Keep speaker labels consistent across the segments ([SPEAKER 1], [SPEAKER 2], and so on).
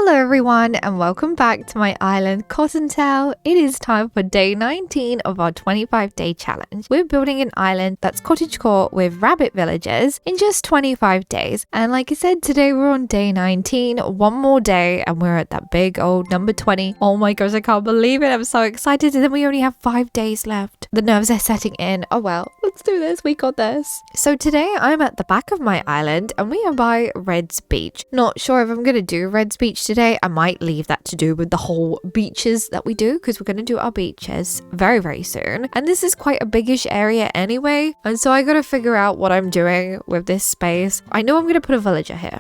[SPEAKER 1] Hello everyone and welcome back to my island Cottontail. It is time for day 19 of our 25-day challenge. We're building an island that's cottagecore with rabbit villages in just 25 days. And like I said, today we're on day 19, one more day and we're at that big old number 20. Oh my gosh, I can't believe it. I'm so excited. And then we only have 5 days left. The nerves are setting in. Oh well, let's do this. We got this. So today I'm at the back of my island and we are by Red's Beach. Not sure if I'm going to do Red's Beach today. I might leave that to do with the whole beaches that we do because we're going to do our beaches very soon. And this is quite a biggish area anyway. And so I got to figure out what I'm doing with this space. I know I'm going to put a villager here.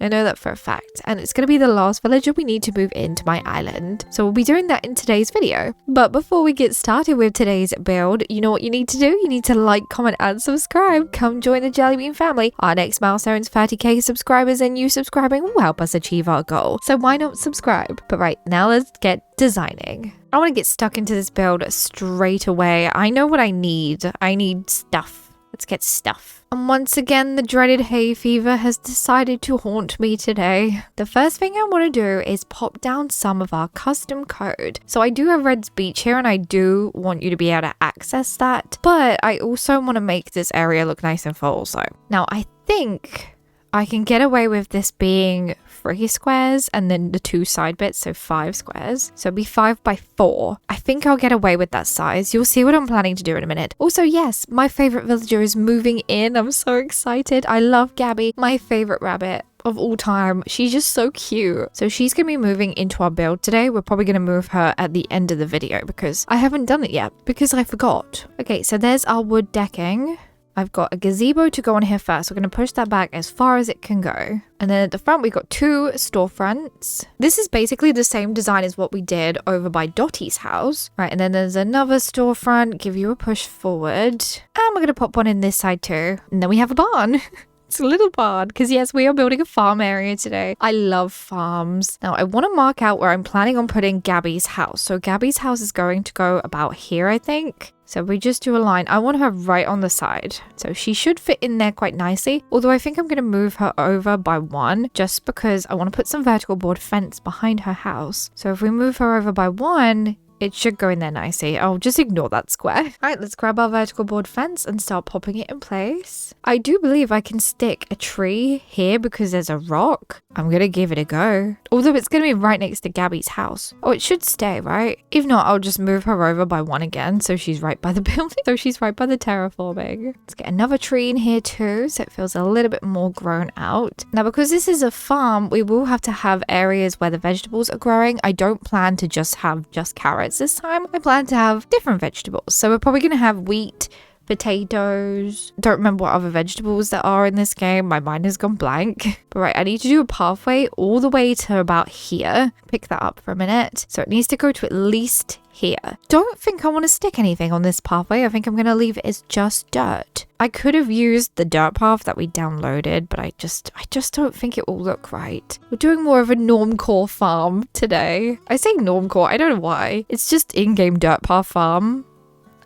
[SPEAKER 1] I know that for a fact, and it's going to be the last villager we need to move into my island. So we'll be doing that in today's video. But before we get started with today's build, you know what you need to do? You need to like, comment, and subscribe. Come join the Jellybean family. Our next milestone is 30k subscribers, and you subscribing will help us achieve our goal. So why not subscribe? But right, now let's get designing. I want to get stuck into this build straight away. I know what I need. I need stuff. Let's get stuff. And once again, the dreaded hay fever has decided to haunt me today. The first thing I want to do is pop down some of our custom code. So I do have Red's Beach here and I do want you to be able to access that. But I also want to make this area look nice and full. So now I think I can get away with this being 3 squares and then the 2 side bits, so 5 squares. So it'll be 5 by 4. I think I'll get away with that size. You'll see what I'm planning to do in a minute. Also, yes, my favorite villager is moving in. I'm so excited. I love Gabby, my favorite rabbit of all time. She's just so cute. So she's gonna be moving into our build today. We're probably gonna move her at the end of the video because I haven't done it yet because I forgot. Okay, so there's our wood decking. I've got a gazebo to go on here first. We're going to push that back as far as it can go. And then at the front, we've got 2 storefronts. This is basically the same design as what we did over by Dottie's house. Right, and then there's another storefront. Give you a push forward. And we're going to pop one in this side too. And then we have a barn. It's a little barn because yes, we are building a farm area today. I love farms. Now I want to mark out where I'm planning on putting Gabby's house. So Gabby's house is going to go about here, I think. So we just do a line. I want her right on the side. So she should fit in there quite nicely. Although I think I'm going to move her over by 1 just because I want to put some vertical board fence behind her house. So if we move her over by 1, it should go in there nicely. I'll just ignore that square. All right, let's grab our vertical board fence and start popping it in place. I do believe I can stick a tree here because there's a rock. I'm going to give it a go. Although it's going to be right next to Gabby's house. Oh, it should stay, right? If not, I'll just move her over by 1 again. So she's right by the building. So she's right by the terraforming. Let's get another tree in here too. So it feels a little bit more grown out. Now, because this is a farm, we will have to have areas where the vegetables are growing. I don't plan to just have just carrots this time. I plan to have different vegetables. So we're probably going to have wheat, potatoes. Don't remember what other vegetables there are in this game. My mind has gone blank. But right, I need to do a pathway all the way to about here. Pick that up for a minute. So it needs to go to at least here. Don't think I want to stick anything on this pathway. I think I'm going to leave it as just dirt. I could have used the dirt path that we downloaded, but I just don't think it will look right. We're doing more of a normcore farm today. I say normcore, I don't know why. It's just in-game dirt path farm.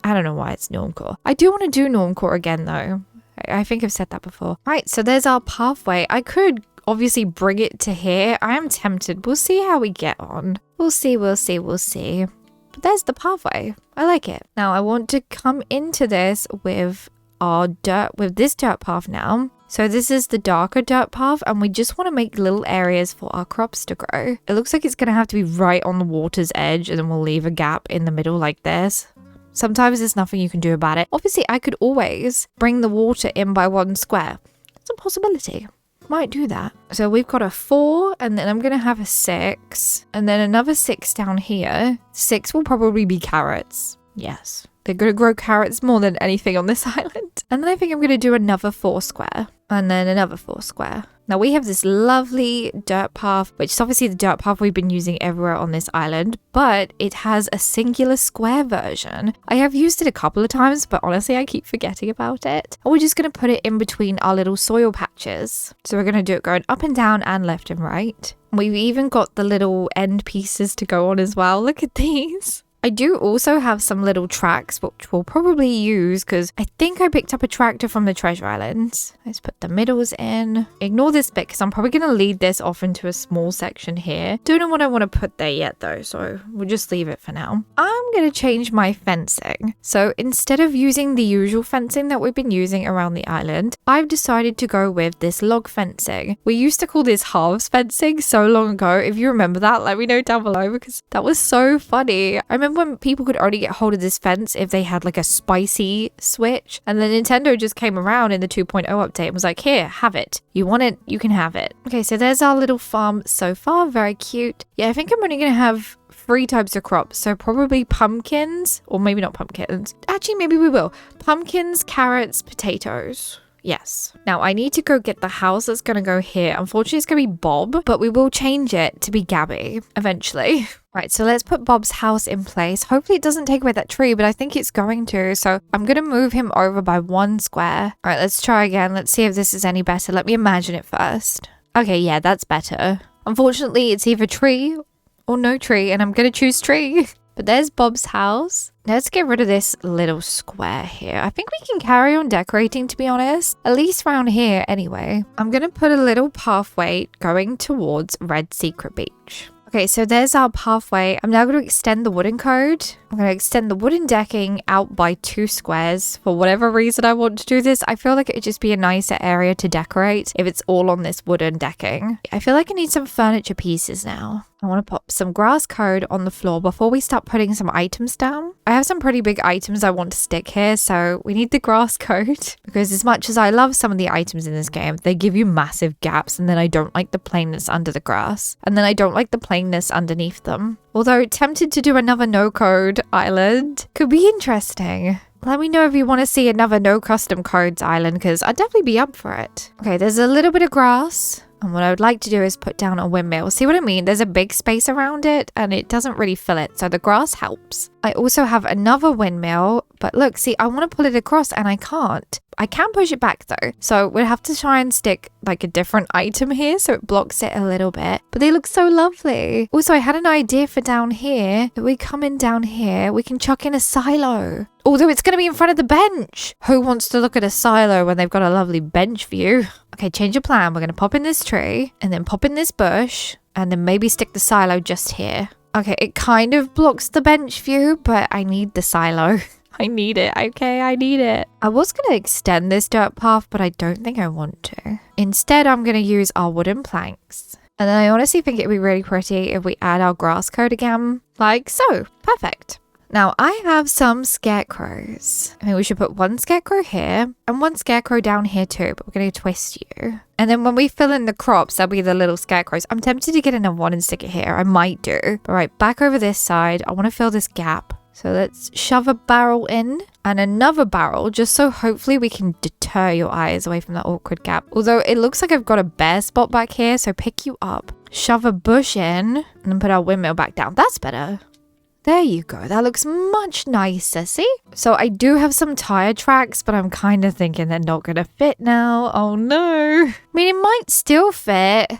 [SPEAKER 1] I don't know why it's normcore. I do want to do normcore again though. I think I've said that before. Right, so there's our pathway. I could obviously bring it to here. I am tempted. We'll see how we get on. We'll see. But there's the pathway. I like it. Now I want to come into this with this dirt path now. So this is the darker dirt path and we just want to make little areas for our crops to grow. It looks like it's going to have to be right on the water's edge and then we'll leave a gap in the middle like this. Sometimes there's nothing you can do about it. Obviously, I could always bring the water in by 1 square. It's a possibility. Might do that. So we've got a 4 and then I'm going to have a 6 and then another 6 down here. 6 will probably be carrots. Yes. They're going to grow carrots more than anything on this island. And then I think I'm going to do another 4 square and then another 4 square. Now we have this lovely dirt path, which is obviously the dirt path we've been using everywhere on this island, but it has a singular square version. I have used it a couple of times, but honestly, I keep forgetting about it. And we're just going to put it in between our little soil patches. So we're going to do it going up and down and left and right. We've even got the little end pieces to go on as well. Look at these. I do also have some little tracks, which we'll probably use because I think I picked up a tractor from the treasure islands. Let's put the middles in. Ignore this bit because I'm probably going to lead this off into a small section here. Don't know what I want to put there yet though, so we'll just leave it for now. I'm going to change my fencing. So instead of using the usual fencing that we've been using around the island, I've decided to go with this log fencing. We used to call this halves fencing so long ago. If you remember that, let me know down below because that was so funny. I remember when people could only get hold of this fence if they had like a spicy switch, and then Nintendo just came around in the 2.0 update and was like, here, have it. You want it, you can have it. Okay, so there's our little farm so far. Very cute. Yeah, I think I'm only gonna have 3 types of crops, so probably pumpkins, or maybe not pumpkins. Actually, maybe we will. Pumpkins, carrots, potatoes. Yes. Now I need to go get the house that's going to go here. Unfortunately, it's going to be Bob, but we will change it to be Gabby eventually. Right, so let's put Bob's house in place. Hopefully it doesn't take away that tree, but I think it's going to. So I'm going to move him over by 1 square. All right, let's try again. Let's see if this is any better. Let me imagine it first. Okay, yeah, that's better. Unfortunately, it's either tree or no tree, and I'm going to choose tree. But there's Bob's house. Let's get rid of this little square here. I think we can carry on decorating, to be honest. At least around here anyway. I'm going to put a little pathway going towards Red Secret Beach. Okay, so there's our pathway. I'm now going to extend the wooden code. I'm going to extend the wooden decking out by 2 squares. For whatever reason I want to do this, I feel like it would just be a nicer area to decorate if it's all on this wooden decking. I feel like I need some furniture pieces now. I want to pop some grass code on the floor before we start putting some items down. I have some pretty big items I want to stick here, so we need the grass code. Because as much as I love some of the items in this game, they give you massive gaps, and then I don't like the plainness under the grass. And then I don't like the plainness underneath them. Although tempted to do another no code island. Could be interesting. Let me know if you want to see another no custom codes island, because I'd definitely be up for it. Okay, there's a little bit of grass. And what I would like to do is put down a windmill. See what I mean? There's a big space around it and it doesn't really fill it. So the grass helps. I also have another windmill. But look, see, I want to pull it across and I can't. I can push it back though. So we'll have to try and stick like a different item here so it blocks it a little bit. But they look so lovely. Also, I had an idea for down here. If we come in down here, we can chuck in a silo. Although it's going to be in front of the bench. Who wants to look at a silo when they've got a lovely bench view? Okay, change of plan. We're going to pop in this tree and then pop in this bush and then maybe stick the silo just here. Okay, it kind of blocks the bench view, but I need the silo. I need it. Okay, I need it. I was going to extend this dirt path, but I don't think I want to. Instead, I'm going to use our wooden planks. And then I honestly think it'd be really pretty if we add our grass code again. Like so. Perfect. Now, I have some scarecrows. I mean, we should put 1 scarecrow here and 1 scarecrow down here too, but we're going to twist you. And then when we fill in the crops, that'll be the little scarecrows. I'm tempted to get another one and stick it here. I might do. All right, back over this side. I want to fill this gap. So let's shove a barrel in and another barrel just so hopefully we can deter your eyes away from that awkward gap. Although it looks like I've got a bare spot back here, so pick you up. Shove a bush in and then put our windmill back down. That's better. There you go. That looks much nicer, see? So I do have some tire tracks, but I'm kind of thinking they're not going to fit now. Oh no. I mean, it might still fit.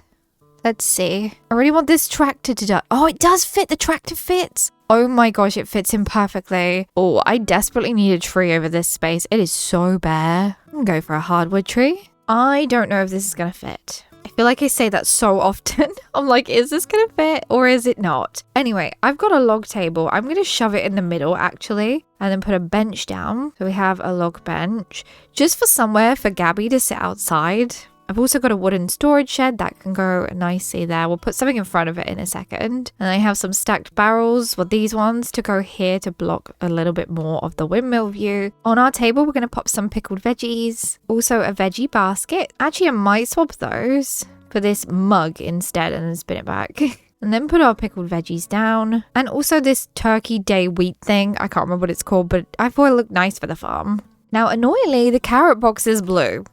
[SPEAKER 1] Let's see. I really want this tractor to do. Oh, it does fit. The tractor fits. Oh my gosh, it fits in perfectly. Oh, I desperately need a tree over this space. It is so bare. I'm going to go for a hardwood tree. I don't know if this is going to fit. I feel like I say that so often. I'm like, is this going to fit or is it not? Anyway, I've got a log table. I'm going to shove it in the middle actually and then put a bench down. So we have a log bench just for somewhere for Gabby to sit outside. I've also got a wooden storage shed that can go nicely there. We'll put something in front of it in a second. And I have some stacked barrels, well, these ones to go here to block a little bit more of the windmill view. On our table, we're going to pop some pickled veggies. Also a veggie basket. Actually, I might swap those for this mug instead and then spin it back. And then put our pickled veggies down. And also this turkey day wheat thing. I can't remember what it's called, but I thought it looked nice for the farm. Now, annoyingly, the carrot box is blue.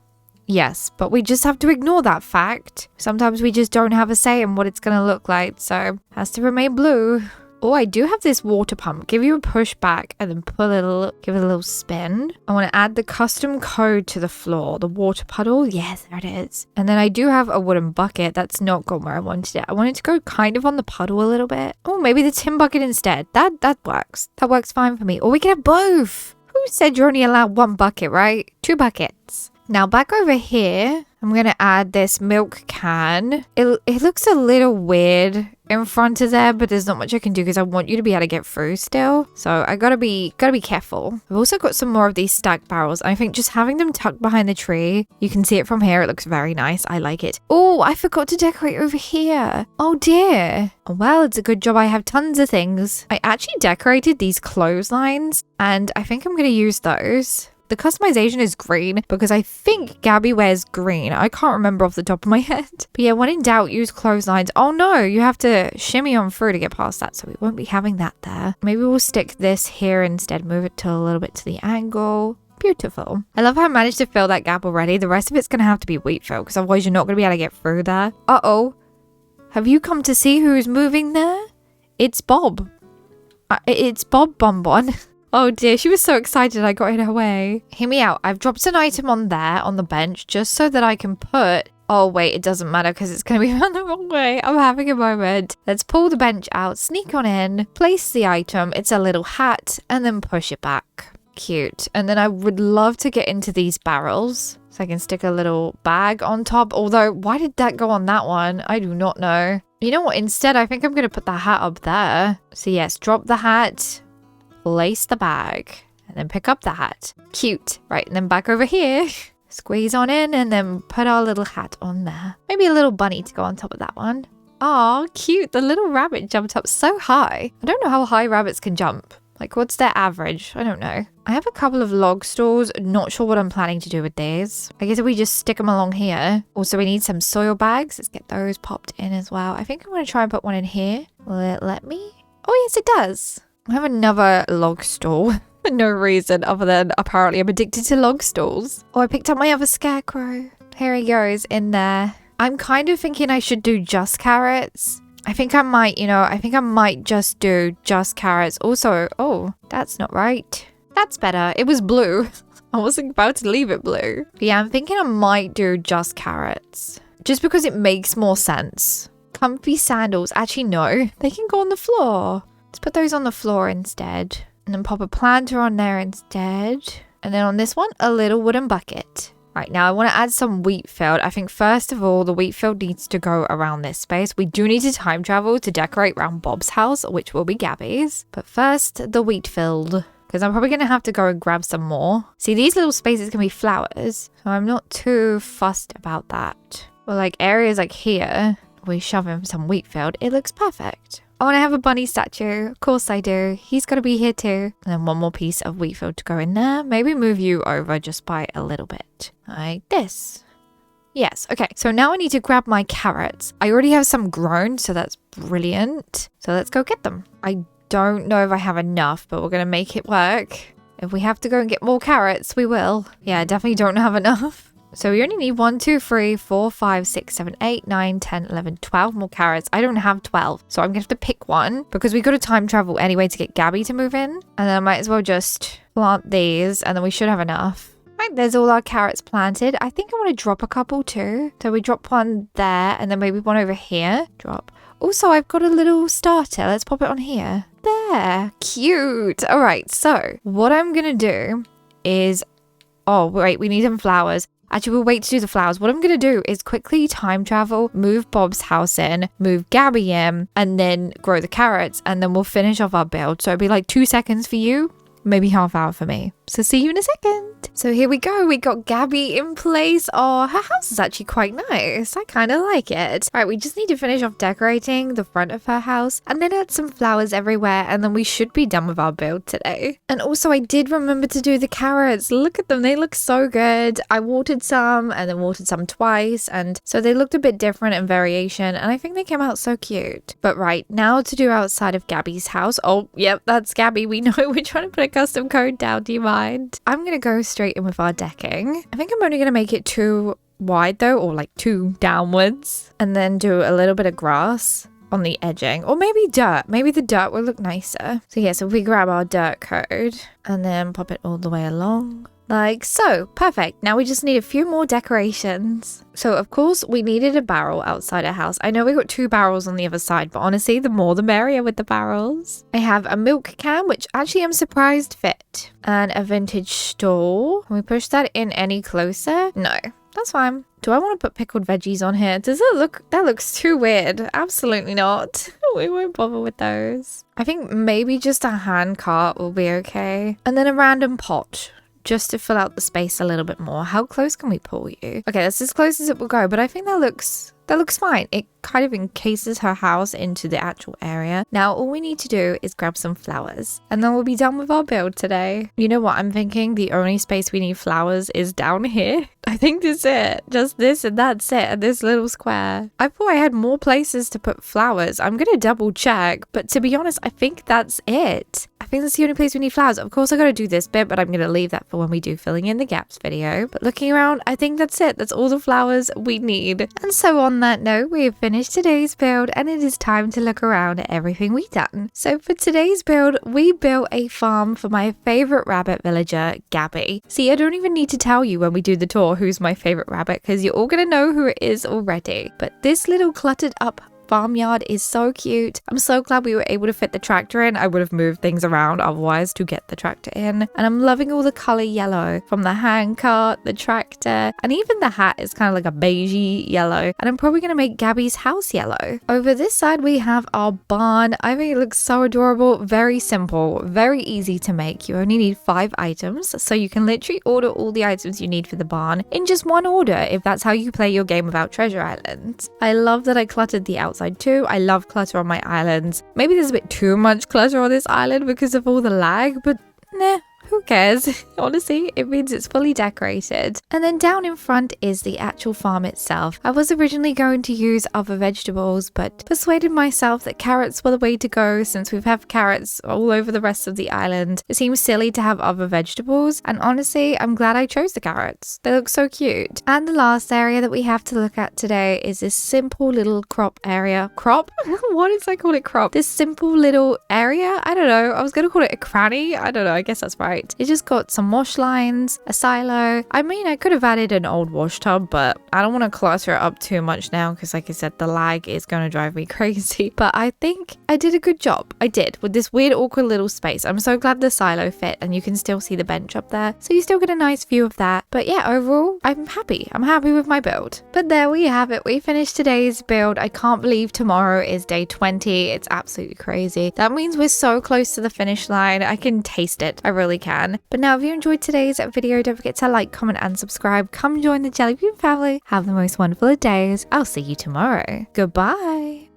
[SPEAKER 1] Yes, but we just have to ignore that fact. Sometimes we just don't have a say in what it's going to look like, so it has to remain blue. Oh, I do have this water pump. Give you a push back and then give it a little spin. I want to add the custom code to the floor. The water puddle. Yes, there it is. And then I do have a wooden bucket. That's not gone where I wanted it. I wanted to go kind of on the puddle a little bit. Oh, maybe the tin bucket instead. That works. That works fine for me. Or we can have both. Who said you're only allowed one bucket, right? 2 buckets. Now back over here, I'm going to add this milk can. It looks a little weird in front of there, but there's not much I can do because I want you to be able to get through still. So I gotta be careful. I've also got some more of these stacked barrels. I think just having them tucked behind the tree, you can see it from here. It looks very nice. I like it. Oh, I forgot to decorate over here. Oh dear. Well, it's a good job I have tons of things. I actually decorated these clotheslines and I think I'm gonna use those. The customization is green because I think Gabby wears green. I can't remember off the top of my head. But yeah, when in doubt, use clotheslines. Oh no, you have to shimmy on through to get past that. So we won't be having that there. Maybe we'll stick this here instead. Move it to a little bit to the angle. Beautiful. I love how I managed to fill that gap already. The rest of it's going to have to be wheat fill because otherwise you're not going to be able to get through there. Uh-oh. Have you come to see who's moving there? It's Bob. It's Bob Bonbon. Oh dear, she was so excited I got in her way. Hear me out. I've dropped an item on there on the bench just so that I can put... Oh wait, it doesn't matter because it's going to be on the wrong way. I'm having a moment. Let's pull the bench out, sneak on in, place the item. It's a little hat and then push it back. Cute. And then I would love to get into these barrels so I can stick a little bag on top. Although, why did that go on that one? I do not know. You know what? Instead, I think I'm going to put the hat up there. So yes, drop the hat. Place the bag and then pick up the hat. Cute. Right, and then back over here. Squeeze on in and then put our little hat on there. Maybe a little bunny to go on top of that one. Aw, cute. The little rabbit jumped up so high. I don't know how high rabbits can jump. Like, what's their average? I don't know. I have a couple of log stalls. Not sure what I'm planning to do with these. I guess if we just stick them along here. Also, we need some soil bags. Let's get those popped in as well. I think I'm going to try and put one in here. Will it let me? Oh, yes, it does. I have another log stall for no reason other than apparently I'm addicted to log stalls. Oh, I picked up my other scarecrow. Here he goes in there. I'm kind of thinking I should do just carrots. I think I might just do just carrots. Also, oh, that's not right. That's better. It was blue. I wasn't about to leave it blue. But yeah, I'm thinking I might do just carrots. Just because it makes more sense. Comfy sandals. Actually, no. They can go on the floor. Let's put those on the floor instead. And then pop a planter on there instead. And then on this one, a little wooden bucket. Right, now I want to add some wheat field. I think first of all, the wheat field needs to go around this space. We do need to time travel to decorate around Bob's house, which will be Gabby's. But first, the wheat field. Because I'm probably going to have to go and grab some more. See, these little spaces can be flowers. So I'm not too fussed about that. Well, like areas like here, we shove in some wheat field. It looks perfect. Oh, and I have a bunny statue. Of course I do. He's got to be here too. And then one more piece of wheat field to go in there. Maybe move you over just by a little bit. Like this. Yes. Okay. So now I need to grab my carrots. I already have some grown, so that's brilliant. So let's go get them. I don't know if I have enough, but we're going to make it work. If we have to go and get more carrots, we will. Yeah, I definitely don't have enough. So we only need 1, 2, 3, 4, 5, 6, 7, 8, 9, 10, 11, 12 more carrots. I don't have 12. So I'm going to have to pick one because we got to time travel anyway to get Gabby to move in. And then I might as well just plant these and then we should have enough. Right, there's all our carrots planted. I think I want to drop a couple too. So we drop one there and then maybe one over here. Drop. Also, I've got a little starter. Let's pop it on here. There. Cute. All right. So what I'm going to do is... Oh, wait. We need some flowers. Actually, we'll wait to do the flowers. What I'm going to do is quickly time travel, move Bob's house in, move Gabby in, and then grow the carrots. And then we'll finish off our build. So it'll be like 2 seconds for you, maybe half hour for me. So see you in a second. So here we go. We got Gabby in place. Oh, her house is actually quite nice. I kind of like it. All right, we just need to finish off decorating the front of her house and then add some flowers everywhere. And then we should be done with our build today. And also I did remember to do the carrots. Look at them. They look so good. I watered some and then watered some twice. And so they looked a bit different in variation. And I think they came out so cute. But right, now to do outside of Gabby's house. Oh, yep, that's Gabby. We know we're trying to put a custom code down. Do you mind? I'm going to go straight in with our decking. I think I'm only going to make it 2 wide though, or like 2 downwards, and then do a little bit of grass on the edging, or maybe dirt. Maybe the dirt will look nicer. So yeah, so if we grab our dirt code and then pop it all the way along. Like so. Perfect. Now we just need a few more decorations. So of course we needed a barrel outside our house. I know we got 2 barrels on the other side, but honestly the more the merrier with the barrels. I have a milk can, which actually I'm surprised fit, and a vintage store. Can we push that in any closer? No. That's fine. Do I want to put pickled veggies on here? Does it look... That looks too weird. Absolutely not. We won't bother with those. I think maybe just a hand cart will be okay. And then a random pot, just to fill out the space a little bit more. How close can we pull you? Okay, that's as close as it will go, but I think that looks fine. It kind of encases her house into the actual area. Now all we need to do is grab some flowers and then we'll be done with our build today. You know what I'm thinking? The only space we need flowers is down here. I think this is it. Just this and that's it, and this little square. I thought I had more places to put flowers. I'm gonna double check, but to be honest, I think that's it. I think that's the only place we need flowers. Of course I gotta do this bit, but I'm gonna leave that for when we do filling in the gaps video. But looking around, I think that's it. That's all the flowers we need. And so on that note, we have finished today's build and it is time to look around at everything we've done. So for today's build, we built a farm for my favorite rabbit villager, Gabby. See, I don't even need to tell you when we do the tour who's my favorite rabbit, because you're all gonna know who it is already. But this little cluttered up farmyard is so cute. I'm so glad we were able to fit the tractor in. I would have moved things around otherwise to get the tractor in. And I'm loving all the color yellow from the handcart, the tractor, and even the hat is kind of like a beigey yellow. And I'm probably going to make Gabby's house yellow. Over this side we have our barn. I think it looks so adorable. Very simple, very easy to make. You only need 5 items, so you can literally order all the items you need for the barn in just one order if that's how you play your game without Treasure Island. I love that I cluttered the outside too. I love clutter on my islands. Maybe there's a bit too much clutter on this island because of all the lag, but nah. Who cares? Honestly, it means it's fully decorated. And then down in front is the actual farm itself. I was originally going to use other vegetables, but persuaded myself that carrots were the way to go since we have carrots all over the rest of the island. It seems silly to have other vegetables, and honestly, I'm glad I chose the carrots. They look so cute. And the last area that we have to look at today is this simple little crop area. Crop? What did I call it? Crop. This simple little area? I don't know. I was going to call it a cranny. I don't know. I guess that's right. It just got some wash lines, a silo. I mean, I could have added an old wash tub, but I don't want to clutter it up too much now because, like I said, the lag is going to drive me crazy. But I think I did a good job. I did, with this weird, awkward little space. I'm so glad the silo fit and you can still see the bench up there. So you still get a nice view of that. But yeah, overall, I'm happy. I'm happy with my build. But there we have it. We finished today's build. I can't believe tomorrow is day 20. It's absolutely crazy. That means we're so close to the finish line. I can taste it. I really can. But now if you enjoyed today's video, don't forget to like, comment and subscribe. Come join the Jelly Bean family. Have the most wonderful of days. I'll see you tomorrow. Goodbye.